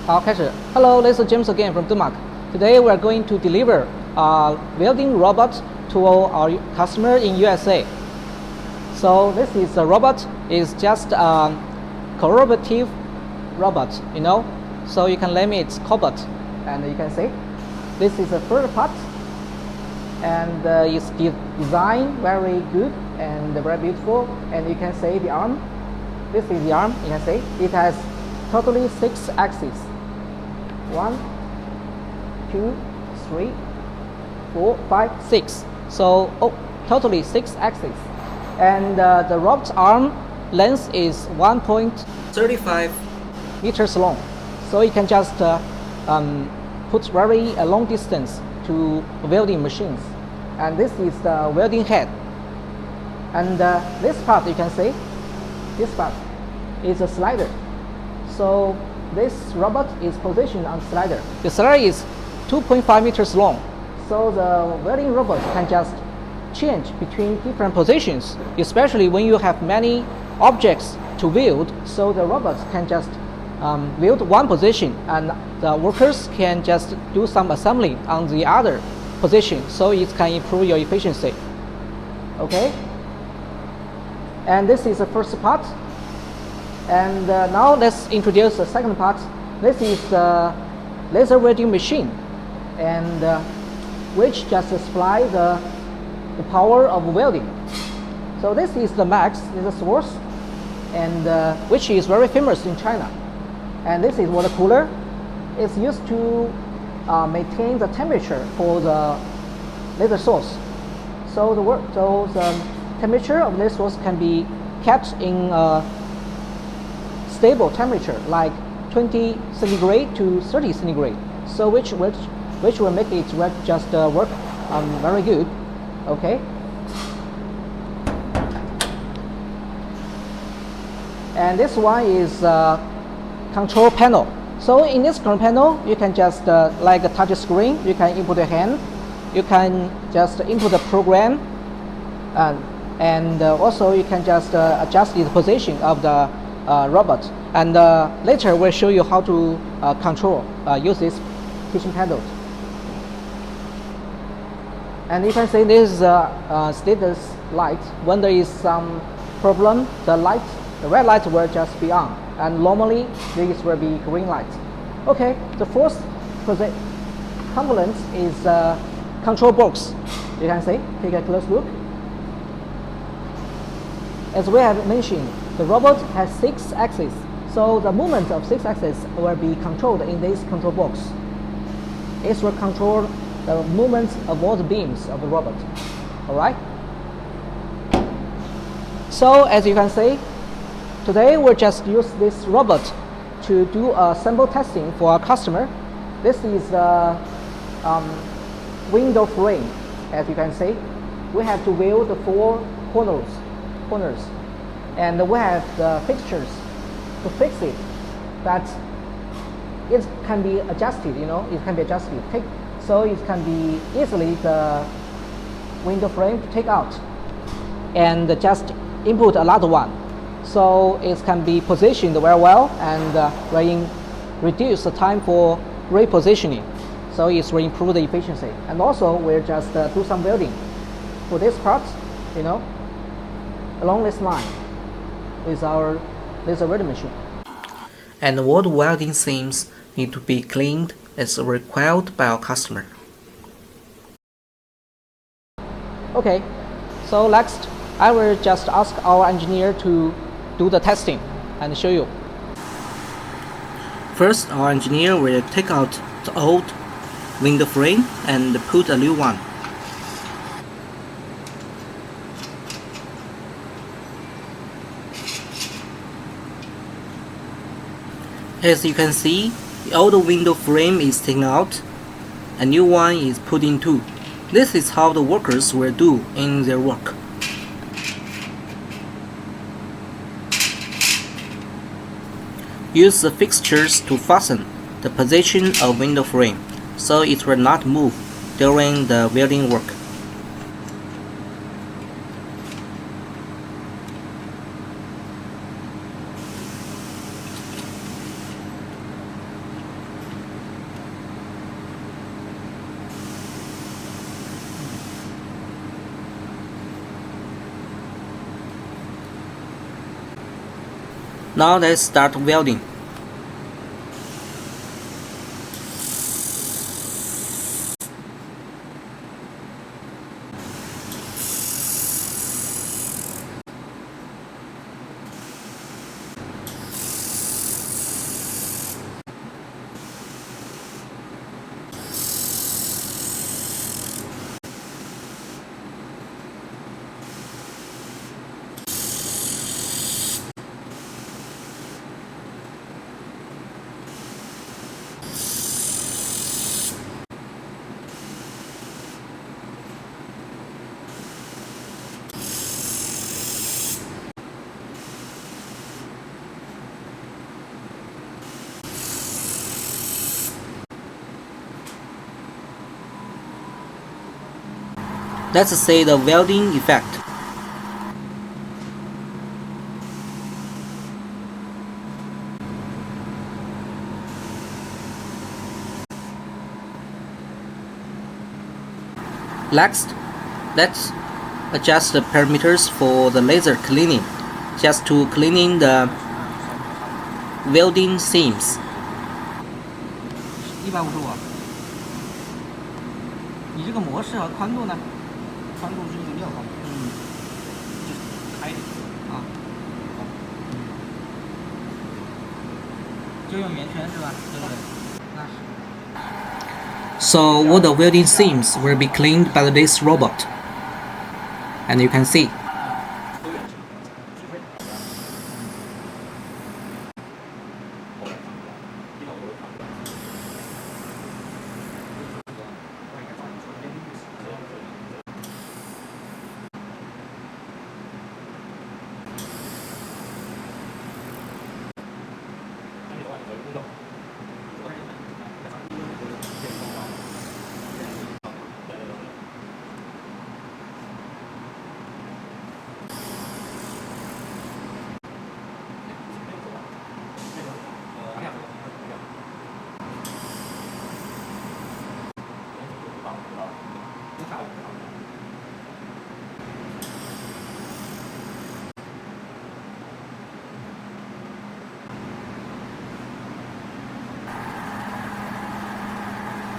好，开始。Hello, this is James again from Demark. Today we are going to deliver a welding robot to our customer in USA. So this is a robot. Is just a cooperative robot, you know. So you can name it Cobot, and you can see this is the first part, and it's designed very good and very beautiful. And you can see the arm. This is the arm. You can see it has totally 6 axes. 1, 2, 3, 4, 5, 6. So totally 6 axes. And the robot arm length is 1.35 meters long. So you can just put very long distance to welding machines. And this is the welding head. And this part you can see, this part is a slider. So this robot is positioned on slider. The slider is 2.5 meters long. So the welding robot can just change between different positions, especially when you have many objects to weld. So the robot can just weld one position, and the workers can just do some assembly on the other position, so it can improve your efficiency. Okay? And this is the first part. And now let's introduce the second part. This is the laser welding machine, and which just supply the power of welding. So this is the max, is the source, and which is very famous in China. And this is water cooler. It's used to maintain the temperature for the laser source. So the temperature of this source can be kept in stable temperature, like 20 centigrade to 30 centigrade. So which will make it just work very good. Okay. And this one is control panel. So in this control panel, you can just like a touch screen. You can input your hand. You can just input the program, and also you can just adjust the position of the robot. And later we'll show you how to use this kitchen panel. And you can see this is a status light. When there is some problem, the red light will just be on, and normally this will be green light. Okay, the first component is control box. You can see, take a close look. As we have mentioned, the robot has 6 axes, so the movement of 6 axes will be controlled in this control box. It will control the movement of all the beams of the robot. Alright? So as you can see, today we'll just use this robot to do a sample testing for our customer. This is the window frame. As you can see, we have to weld the 4 corners, and we have the fixtures to fix it. That it can be adjusted, you know, it can be adjusted. So it can be easily the window frame to take out and just input another one. So it can be positioned very well, and will reduce the time for repositioning. So it will improve the efficiency. And also we'll just do some welding for this part, you know, along this line with our laser welding machine. And all the welding seams need to be cleaned as required by our customer. Okay, so next I will just ask our engineer to do the testing and show you. First, our engineer will take out the old window frame and put a new one. As you can see, the old window frame is taken out, a new one is put in too. This is how the workers will do in their work. Use the fixtures to fasten the position of window frame, so it will not move during the welding work. Now let's start welding. Let's say the welding effect. Next, let's adjust the parameters for the laser cleaning, just to cleaning the welding seams. 155啊。你这个模式和宽度呢？宽度是1.6毫米。就是开一点啊。就用圆圈是吧？对不对？那是。So all the welding seams will be cleaned by this robot. And you can see.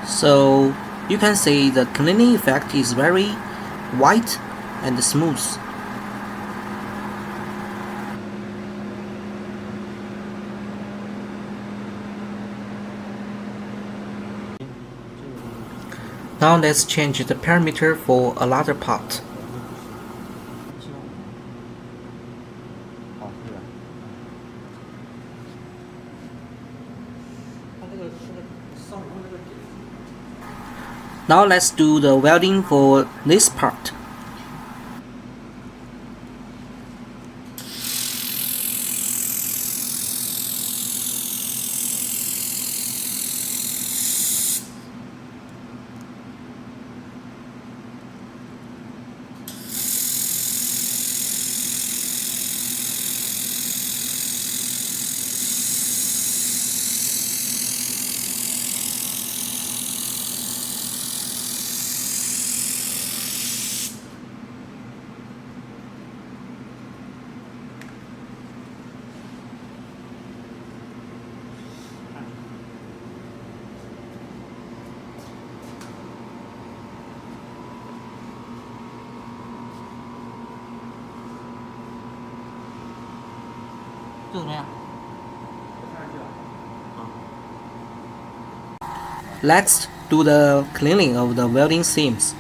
So you can see the cleaning effect is very white and smooth. Now let's change the parameter for another part. Now let's do the welding for this part. Let's do the cleaning of the welding seams.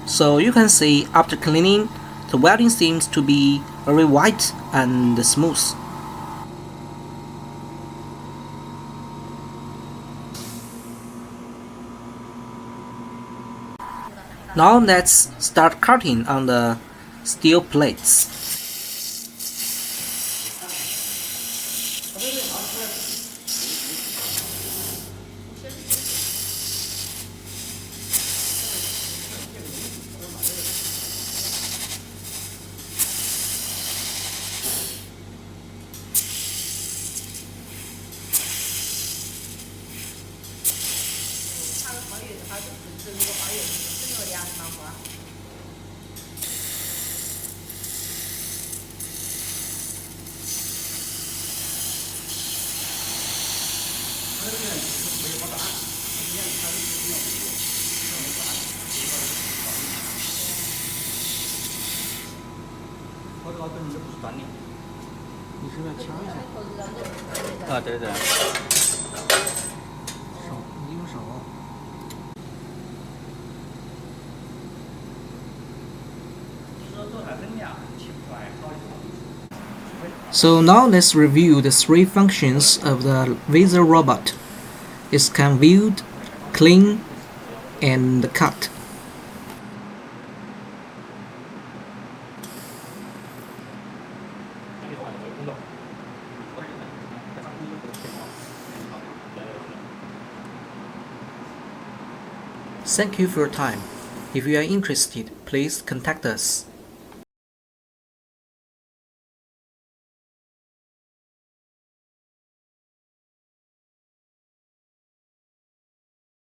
So you can see after cleaning, the welding seems to be very white and smooth. Now let's start cutting on the steel plates. So now let's review the three functions of the laser robot. It can weld, clean, and cut. Thank you for your time. If you are interested, please contact us.